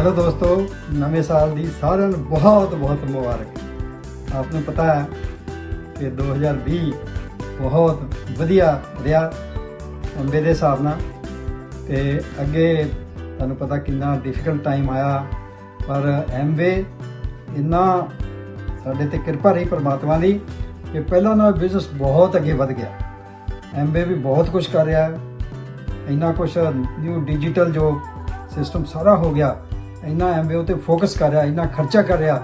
Hello दोस्तों, नवे साल दी साਰਿਆਂ ਨੂੰ बहुत बहुत मुबारक। आपने पता है कि 2020 बहुत ਵਧੀਆ ਰਿਹਾ ਅੰਬੇ ਦੇ ਹਿਸਾਬ ਨਾਲ ਤੇ ਅੱਗੇ ਤੁਹਾਨੂੰ ਪਤਾ ਕਿੰਨਾ ਡਿਫਿਕਲਟ ਟਾਈਮ ਆਇਆ, ਪਰ ਐਮਵੇ ਇੰਨਾ ਸਾਡੇ ਤੇ ਕਿਰਪਾ ਰਹੀ ਪਰਮਾਤਮਾ ਦੀ ਕਿ ਪਹਿਲਾਂ ਨਾਲ ਬਿਜ਼ਨਸ ਬਹੁਤ ਅੱਗੇ ਵਧ ਗਿਆ। ਐਮਵੇ ਵੀ ਬਹੁਤ ਕੁਝ ਕਰ ਰਿਹਾ ਹੈ, ਇੰਨਾ ਕੁਝ ਨਿਊ ਡਿਜੀਟਲ ਜੋ ਸਿਸਟਮ ਸਾਰਾ ਹੋ ਗਿਆ, ਇੰਨਾ ਐਮਵੇ ਉਤੇ ਫੋਕਸ ਕਰ ਰਿਹਾ, ਇੰਨਾ ਖਰਚਾ ਕਰ ਰਿਹਾ।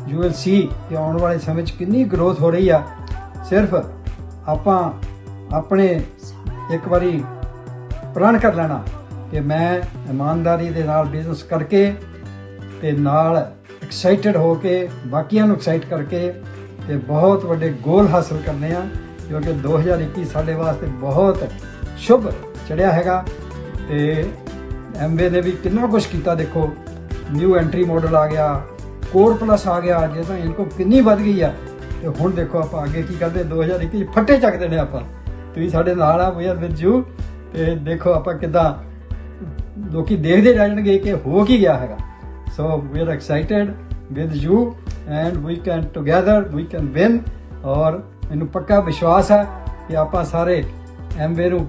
ਯੂ ਵਿਲ ਸੀ ਕਿ ਆਉਣ ਵਾਲੇ ਸਮੇਂ 'ਚ ਕਿੰਨੀ ਗਰੋਥ ਹੋ ਰਹੀ ਆ। ਸਿਰਫ ਆਪਾਂ ਆਪਣੇ ਇੱਕ ਵਾਰੀ ਪ੍ਰਣ ਕਰ ਲੈਣਾ ਕਿ ਮੈਂ ਇਮਾਨਦਾਰੀ ਦੇ ਨਾਲ ਬਿਜ਼ਨਸ ਕਰਕੇ ਤੇ ਨਾਲ ਐਕਸਾਈਟਡ ਹੋ ਕੇ ਬਾਕੀਆਂ ਨੂੰ ਐਕਸਾਈਟ ਕਰਕੇ ਤੇ ਬਹੁਤ ਵੱਡੇ ਗੋਲ ਹਾਸਲ ਕਰਨੇ ਆ, ਕਿਉਂਕਿ 2021 ਸਾਡੇ ਵਾਸਤੇ ਬਹੁਤ ਸ਼ੁਭ ਚੜਿਆ ਹੈਗਾ। ਤੇ ਐਮਵੇ ਨੇ ਵੀ ਕਿੰਨਾ ਕੁਛ ਕੀਤਾ। ਦੇਖੋ ਨਿਊ ਐਂਟਰੀ ਮਾਡਲ ਆ ਗਿਆ, ਕੋਰ ਪਲੱਸ ਆ ਗਿਆ, ਜੇ ਤਾਂ ਇਨਕੋ ਕਿੰਨੀ ਵੱਧ ਗਈ ਆ। ਤੇ ਹੁਣ ਦੇਖੋ ਆਪਾਂ ਅੱਗੇ ਕੀ ਕਰਦੇ, 2021 ਫੱਟੇ ਚੱਕਦੇ ਨੇ ਆਪਾਂ। ਤੁਸੀਂ ਸਾਡੇ ਨਾਲ ਆ, ਵੀ ਆਰ ਵਿਦ ਯੂ। ਤੇ ਦੇਖੋ ਆਪਾਂ ਕਿੱਦਾਂ ਲੋਕੀ ਦੇਖਦੇ ਰਹਿ ਜਾਣਗੇ ਕਿ ਹੋ ਕੀ ਗਿਆ ਹੈਗਾ। So we are excited with you and we can together we can win. ਔਰ ਮੈਨੂੰ ਪੱਕਾ ਵਿਸ਼ਵਾਸ ਹੈ ਕਿ ਆਪਾਂ ਸਾਰੇ ਐਮਵੇ ਨੂੰ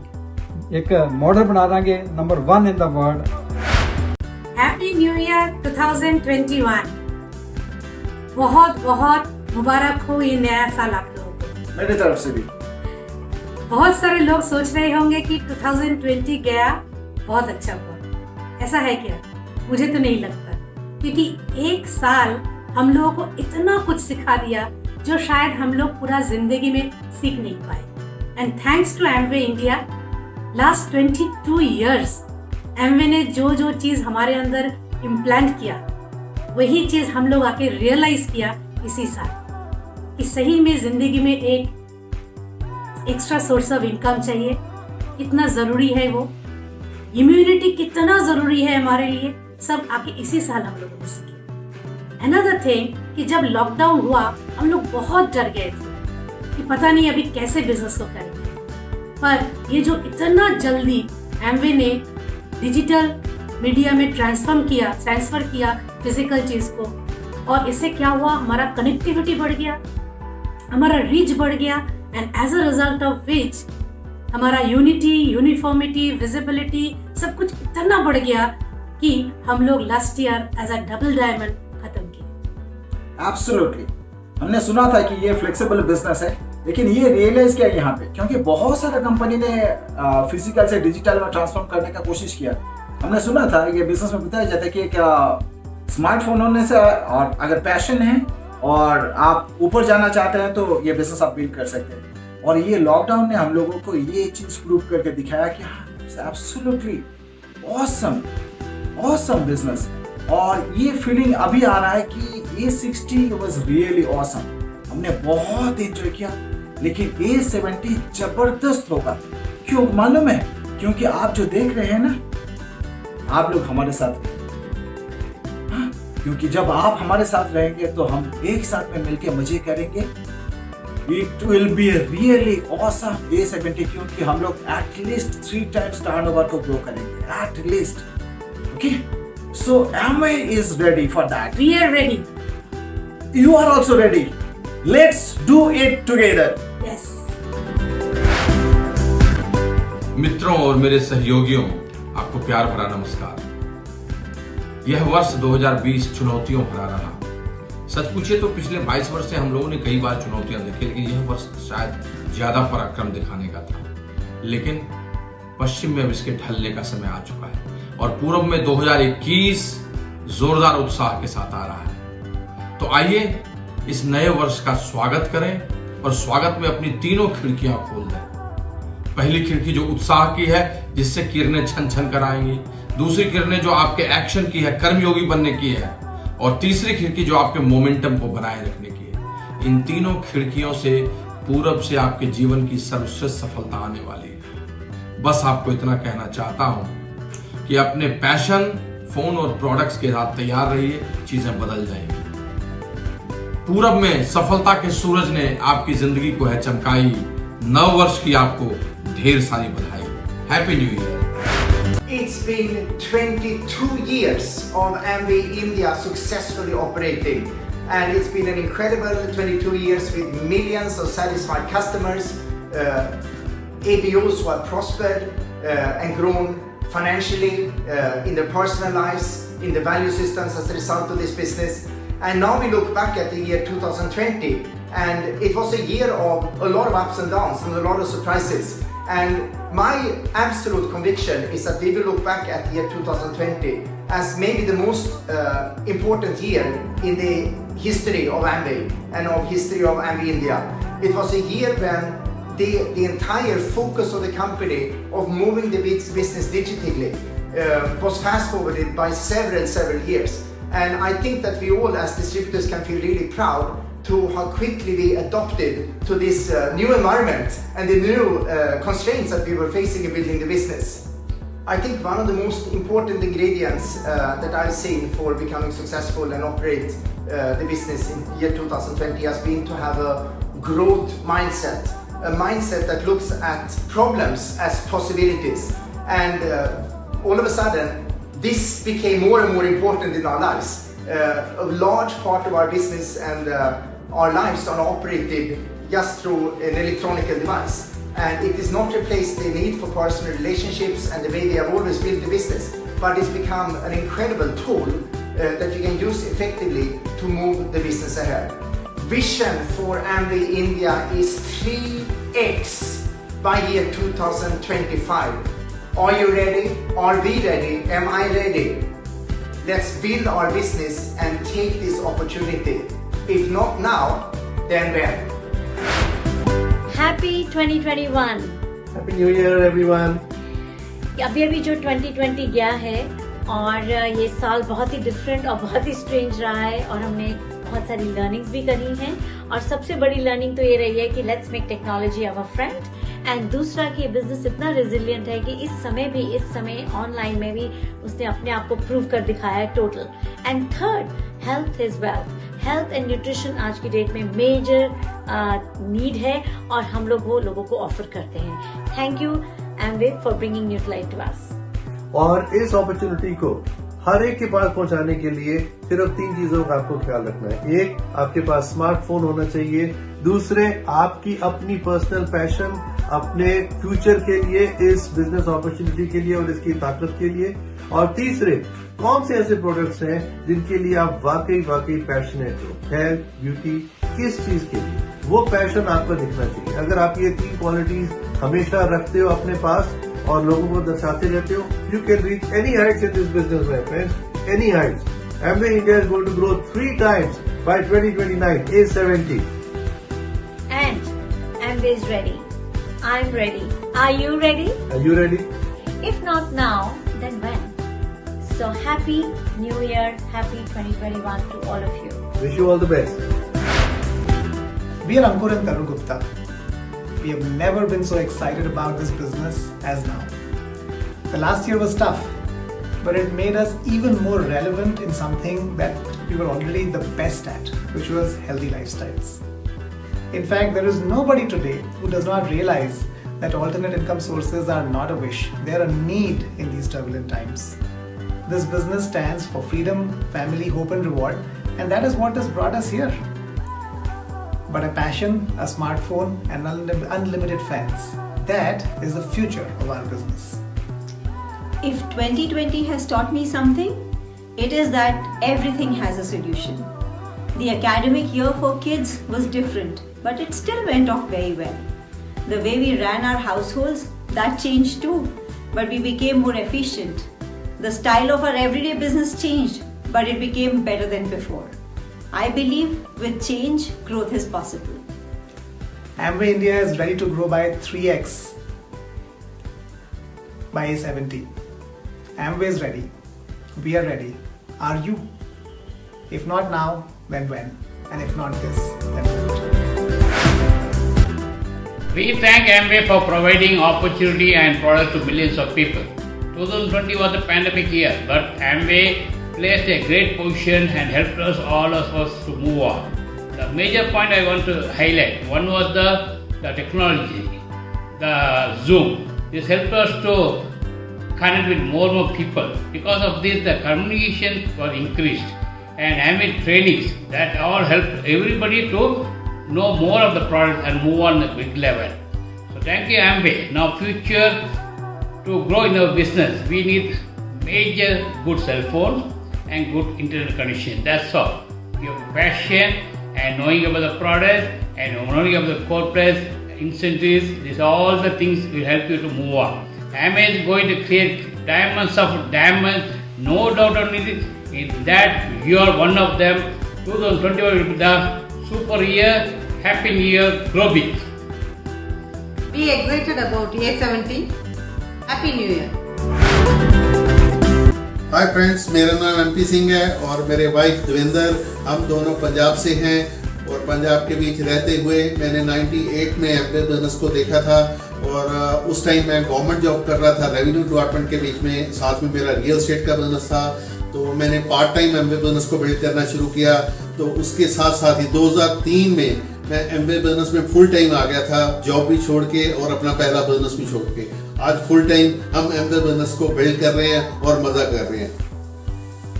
एक मॉडल बना देंगे, number 1 in the world. Happy new year 2021। बहुत बहुत मुबारक हो ये नया साल आप लोगों को मेरी तरफ से भी। बहुत सारे लोग सोच रहे होंगे कि 2020 गया बहुत अच्छा हुआ। ऐसा है क्या? मुझे तो नहीं लगता, क्योंकि एक साल हम लोगों को इतना कुछ सिखा दिया जो शायद हम लोग पूरा जिंदगी में सीख नहीं पाए। And thanks to Amway India, last 22 years Amway ने जो जो चीज़ हमारे अंदर इम्प्लांट किया वही चीज़ हम लोग आके रियलाइज किया इसी साल कि सही में ज़िंदगी में एक एक्स्ट्रा सोर्स ऑफ इनकम चाहिए, कितना ज़रूरी है वो, इम्यूनिटी कितना ज़रूरी है हमारे लिए, सब आके इसी साल हम लोगों ने सीखे। अनदर थिंग कि जब लॉकडाउन हुआ हम लोग बहुत डर गए थे कि पता नहीं अभी कैसे बिजनेस को करेंगे, पर ये जो इतना जल्दी एमवे ने डिजिटल मीडिया में ट्रांसफर किया फिजिकल चीज़ को, और इससे क्या हुआ, हमारा कनेक्टिविटी बढ़ गया, हमारा रीच बढ़ गया, and as a result of which हमारा यूनिटी, यूनिफॉर्मिटी, विजिबिलिटी सब कुछ इतना बढ़ गया कि हम लोग last year as a double diamond खत्म किया। एब्सोल्युटली। हमने सुना था कि ये फ्लेक्सिबल बिजनेस है, लेकिन ये रियलाइज किया यहाँ पे, क्योंकि बहुत सारे कंपनी ने फिजिकल से डिजिटल में ट्रांसफॉर्म करने का कोशिश किया। हमने सुना था ये बिजनेस में बताया जाता है कि क्या स्मार्टफोन होने से, और अगर पैशन है और आप ऊपर जाना चाहते हैं तो ये बिजनेस आप बिल्ड कर सकते हैं। और ये लॉकडाउन ने हम लोगों को ये चीज प्रूव करके दिखाया कि हाँ, एब्सोल्युटली ऑसम बिजनेस। और ये फीलिंग अभी आ रहा है कि A60 वाज रियली ऑसम, हमने बहुत एंजॉय किया। लेकिन A70 जबरदस्त होगा। क्यों मालूम है? क्योंकि आप जो देख रहे हैं ना, आप लोग हमारे साथ, हाँ, क्योंकि जब आप हमारे साथ रहेंगे तो हम एक साथ में मिलके मजे करेंगे। It will be a really awesome A70, क्योंकि हम लोग एटलीस्ट 3 times टर्नओवर को ग्रो करेंगे, at least. Okay, so Amway is ready for that. We are ready. You are also ready. Let's do it together. Yes. मित्रों और मेरे सहयोगियों, आपको प्यार भरा नमस्कार। यह वर्ष 2020 चुनौतियों भरा रहा। सच पूछिए तो पिछले 22 वर्ष से हम लोगों ने कई बार चुनौतियां देखी, लेकिन यह वर्ष शायद ज्यादा पराक्रम दिखाने का था। लेकिन पश्चिम में अब इसके ढलने का समय आ चुका है और पूर्व में 2021 जोरदार उत्साह के साथ आ रहा है। तो आइए इस नए वर्ष का स्वागत करें और स्वागत में अपनी तीनों खिड़कियां खोल दें। पहली खिड़की जो उत्साह की है, जिससे किरणें छन छन कर आएंगी। दूसरी किरणें जो आपके एक्शन की है, कर्मयोगी बनने की है। और तीसरी खिड़की जो आपके मोमेंटम को बनाए रखने की है। इन तीनों खिड़कियों से पूरब से आपके जीवन की सर्वश्रेष्ठ सफलता आने वाली है। बस आपको इतना कहना चाहता हूं कि अपने पैशन, फोन और प्रोडक्ट्स के साथ तैयार रहिए, चीजें बदल जाएंगी। पूरब में सफलता के सूरज ने आपकी जिंदगी को है चमकाई। नव वर्ष की आपको ढेर सारी बधाई। Happy new year. It's been 22 years of Amway India successfully operating, and it's been an incredible 22 years with millions of satisfied customers, ABOs who have prospered and grown financially in their personal lives, in the value systems as a result of this business. And now we look back at the year 2020, and it was a year of a lot of ups and downs and a lot of surprises. And my absolute conviction is that we will look back at the year 2020 as maybe the most important year in the history of Amway and of history of Amway India. It was a year when the entire focus of the company of moving the business digitally was fast forwarded by several years. And I think that we all as distributors can feel really proud to how quickly we adopted to this new environment and the new constraints that we were facing in building the business. I think one of the most important ingredients that I've seen for becoming successful and operate the business in year 2020 has been to have a growth mindset, a mindset that looks at problems as possibilities. And all of a sudden, this became more and more important in our lives. A large part of our business and our lives are operated just through an electronic device. And it is not replaced the need for personal relationships and the way we have always built the business, but it's become an incredible tool that we can use effectively to move the business ahead. Vision for Amway India is 3x by year 2025. Are you ready? Are we ready? Am I ready? Let's build our business and take this opportunity. If not now, then when? Happy 2021. Happy New Year everyone. अभी जो 2020 गया है और ये साल बहुत ही different और बहुत ही स्ट्रेंज रहा है और हमने बहुत सारी लर्निंग्स भी करी हैं और सबसे बड़ी लर्निंग तो ये रही है कि let's make technology our friend and दूसरा कि बिजनेस इतना रेजिलिएंट है कि इस समय ऑनलाइन में भी उसने अपने आप को प्रूव कर दिखाया है total. And third, health is wealth. Health and nutrition आज की डेट में मेजर नीड है और हम लोग वो लोगों को ऑफर करते हैं. Thank you Amway for bringing new light to us. और इस अपॉर्चुनिटी को हर एक के पास पहुंचाने के लिए सिर्फ 3 चीजों का आपको ख्याल रखना है. एक, आपके पास स्मार्टफोन होना चाहिए. दूसरे, आपकी अपनी पर्सनल पैशन अपने फ्यूचर के लिए, इस बिजनेस अपॉर्चुनिटी के लिए और इसकी ताकत के लिए. और तीसरे, कौन से ऐसे प्रोडक्ट्स हैं जिनके लिए आप वाकई पैशनेट हो. हेल्थ, ब्यूटी, किस चीज के लिए, वो पैशन आपका दिखना चाहिए. अगर आप ये 3 क्वालिटीज हमेशा रखते हो अपने पास और लोगों को दर्शाते रहते हो, you can reach any heights in this business my friends, any Heights. Amway India is going to grow 3 times by 2029, age 70. And Amway is ready. I'm ready. Are you ready? Are you ready? If not now, then when? So happy New Year, happy 2021 to all of you. Wish you all the best. We are Ankur and Tarun Gupta. We have never been so excited about this business as now. The last year was tough, but it made us even more relevant in something that we were already the best at, which was healthy lifestyles. In fact, there is nobody today who does not realize that alternate income sources are not a wish, they are a need in these turbulent times. This business stands for freedom, family, hope and reward, and that is what has brought us here. But a passion, a smartphone and unlimited fans, that is the future of our business. If 2020 has taught me something, it is that everything has a solution. The academic year for kids was different, but it still went off very well. The way we ran our households, that changed too, but we became more efficient. The style of our everyday business changed, but it became better than before. I believe with change, growth is possible. Amway India is ready to grow by 3x by A70. Amway is ready. We are ready. Are you? If not now, then when? And if not this, then when? We thank Amway for providing opportunity and products to millions of people. 2020 was a pandemic year, but Amway placed a great position and helped all of us to move on. The major point I want to highlight, one was the technology, the Zoom. This helped us to connect with more people. Because of this, the communication was increased, and Amway trainings that all helped everybody to know more of the product and move on the big level. So thank you, Amway. Now future, to grow in our business, we need major good cell phones and good internet connection. That's all. Your passion and knowing about the product and knowing about the corporate incentives, these all the things will help you to move on. Amway is going to create diamonds of diamonds, no doubt on it. In that you are one of them. 2020 will be the super year, happy new year, grow big. Be excited about A70. Happy New Year. Hi friends, मेरा नाम MP Singh है और मेरे wife Devendra, हम दोनों पंजाब से हैं और पंजाब के बीच रहते हुए मैंने 98 में एमवे बिजनेस को देखा था और उस टाइम मैं गवर्नमेंट जॉब कर रहा था रेवेन्यू डिपार्टमेंट के बीच में, साथ में मेरा रियल एस्टेट का बिजनेस था। तो मैंने पार्ट टाइम एमवे बिजनेस को बिल्ड करना शुरू किया। तो उसके साथ साथ ही 2003 में मैं एमवे बिजनेस में फुल टाइम आ गया था, जॉब भी छोड़ के और अपना पहला बिजनेस भी छोड़ के। आज फुल टाइम हम एमवे बिजनेस को बिल्ड कर रहे हैं और मजा कर रहे हैं।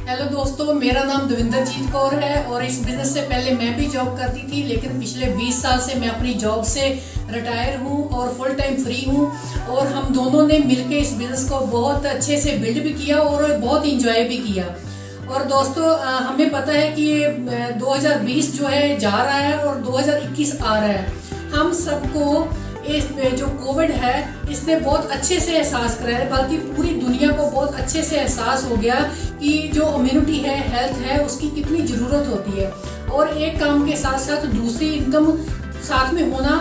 हेलो दोस्तों, मेरा नाम देविंदरजीत कौर है और इस बिजनेस से पहले मैं भी जॉब करती थी, लेकिन पिछले 20 साल से मैं अपनी जॉब से रिटायर हूँ और फुल टाइम फ्री हूँ। और हम दोनों ने मिलकर इस बिजनेस को बहुत अच्छे से बिल्ड भी किया और बहुत इंजॉय भी किया। और दोस्तों, हमें पता है कि ये 2020 जो है जा रहा है और 2021 आ रहा है। हम सबको इस जो कोविड है इसने बहुत अच्छे से एहसास कराया है, बल्कि पूरी दुनिया को बहुत अच्छे से एहसास हो गया कि जो इम्यूनिटी है, हेल्थ है, उसकी कितनी ज़रूरत होती है। और एक काम के साथ साथ दूसरी इनकम साथ में होना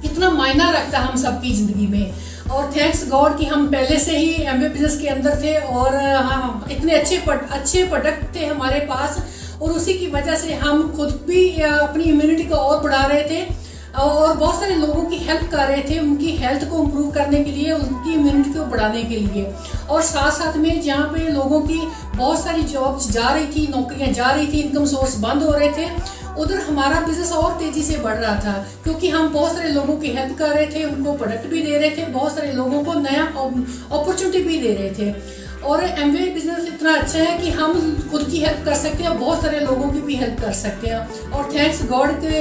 कितना मायना रखता है हम सबकी ज़िंदगी में। और थैंक्स गॉड कि हम पहले से ही एमवे बिजनेस के अंदर थे और हाँ, इतने अच्छे प्रोडक्ट थे हमारे पास और उसी की वजह से हम खुद भी अपनी इम्यूनिटी को और बढ़ा रहे थे और बहुत सारे लोगों की हेल्प कर रहे थे, उनकी हेल्थ को इम्प्रूव करने के लिए, उनकी इम्यूनिटी को बढ़ाने के लिए। और साथ साथ में जहाँ पे लोगों की बहुत सारी जॉब्स जा रही थी, नौकरियाँ जा रही थी, इनकम सोर्स बंद हो रहे थे, उधर हमारा बिजनेस और तेजी से बढ़ रहा था, क्योंकि हम बहुत सारे लोगों की हेल्प कर रहे थे, उनको प्रोडक्ट भी दे रहे थे, बहुत सारे लोगों को नया अपॉर्चुनिटी भी दे रहे थे। और एमवे बिजनेस इतना अच्छा है कि हम खुद की हेल्प कर सकते हैं, बहुत सारे लोगों की भी हेल्प कर सकते हैं। और थैंक्स गॉड के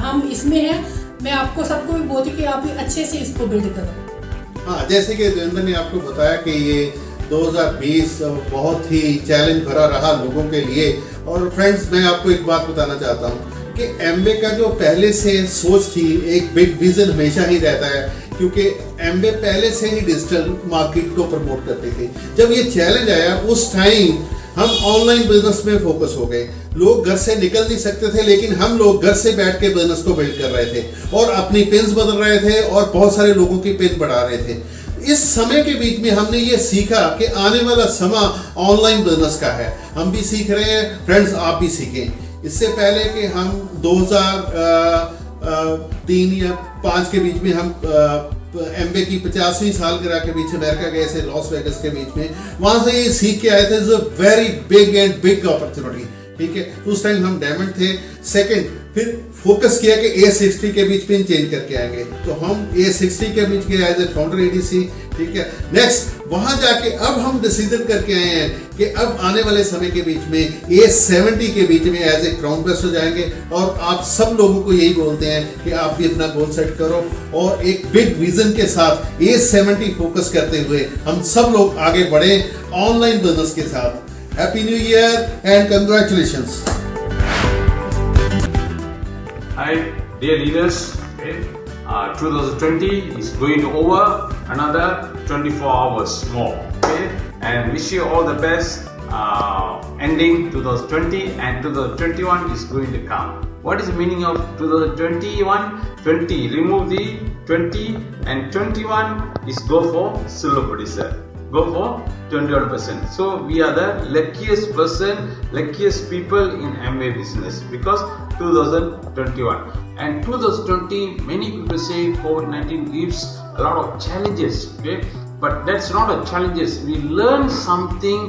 हम इसमें हैं। मैं आपको सबको भी बोलती कि आप भी अच्छे से इसको बिल्ड करो। हाँ, जैसे कि देवेंद्र ने आपको बताया कि ये 2020 बहुत ही चैलेंज भरा रहा लोगों के लिए। और फ्रेंड्स, मैं आपको एक बात बताना चाहता हूँ कि एमवे का जो पहले से सोच थी, एक बिग विजन हमेशा ही रहता है, क्योंकि एमवे पहले से ही डिजिटल मार्केट को प्रमोट करते थे। जब ये चैलेंज आया उस टाइम हम ऑनलाइन बिजनेस में फोकस हो गए। लोग घर से निकल नहीं सकते थे, लेकिन हम लोग घर से बैठ के बिजनेस को बिल्ड कर रहे थे और अपनी पिन्स बदल रहे थे और बहुत सारे लोगों की पिन बढ़ा रहे थे। इस समय के बीच में हमने ये सीखा कि आने वाला समय ऑनलाइन बिजनेस का है। हम भी सीख रहे हैं, फ्रेंड्स आप भी सीखें। इससे पहले कि हम 2003 या 5 के बीच में हम एमवे की 50वीं सालगिरह के बीच अमेरिका गए थे, लॉस वेगस के बीच में। वहां से ये सीख के आए थे, is a very big and big opportunity. ठीक है, उस टाइम हम डायमंड थे। सेकंड, फिर फोकस किया कि A60 के बीच पिन चेंज करके आएंगे, तो हम A60 के बीच गए एज ए फाउंडर ADC। ठीक है, नेक्स्ट वहां जाके अब हम डिसीजन करके आए हैं कि अब आने वाले समय के बीच में A70 के बीच में एज ए क्राउन बेस्ट हो जाएंगे। और आप सब लोगों को यही बोलते हैं कि आप भी अपना गोल सेट करो और एक बिग विजन के साथ A70 फोकस करते हुए हम सब लोग आगे बढ़े ऑनलाइन बिजनेस के साथ। Happy New Year and congratulations. Hi, dear leaders. 2020 is going over another 24 hours more. Okay, and wish you all the best. Ending 2020 and 2021 is going to come. What is the meaning of 2021? 20, remove the 20, and 21 is go for silver producer. Go for 21%. So we are the luckiest person, luckiest people in Amway business because 2021 and 2020. Many people say COVID-19 gives a lot of challenges. Okay, but that's not a challenges. We learn something.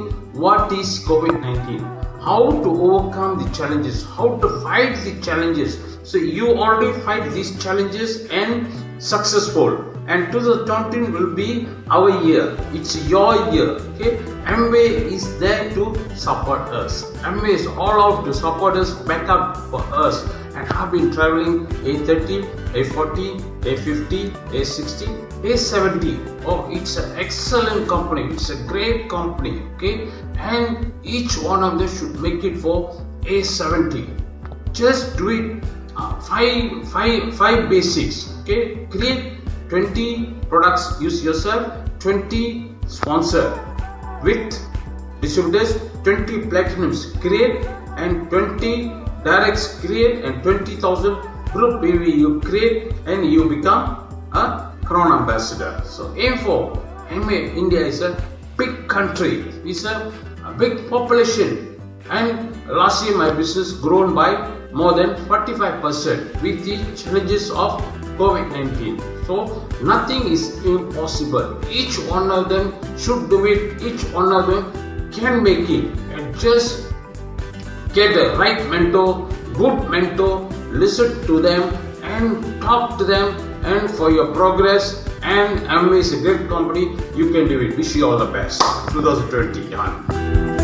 What is COVID-19? How to overcome the challenges? How to fight the challenges? So you already fight these challenges and successful. and 2020 will be our year. It's your year. Okay, Amway is there to support us. Amway is all out to support us, back up for us. And I've been traveling A30, A40, A50, A60, A70. Oh, it's an excellent company. It's a great company. Okay, and each one of them should make it for A70. Just do it. Five basics. Okay, create 20 products. Use yourself. 20 sponsor with distributors. 20 platinums create, and 20 directs create, and 20,000 group PV you create, and you become a Crown Ambassador. So aim for India is a big country. It's a big population, and last year my business grown by more than 45% with the challenges of COVID-19. So nothing is impossible. Each one of them should do it. Each one of them can make it, and just get a right mentor, good mentor, listen to them and talk to them, and for your progress. And Amway is a great company. You can do it. Wish you all the best. 2020.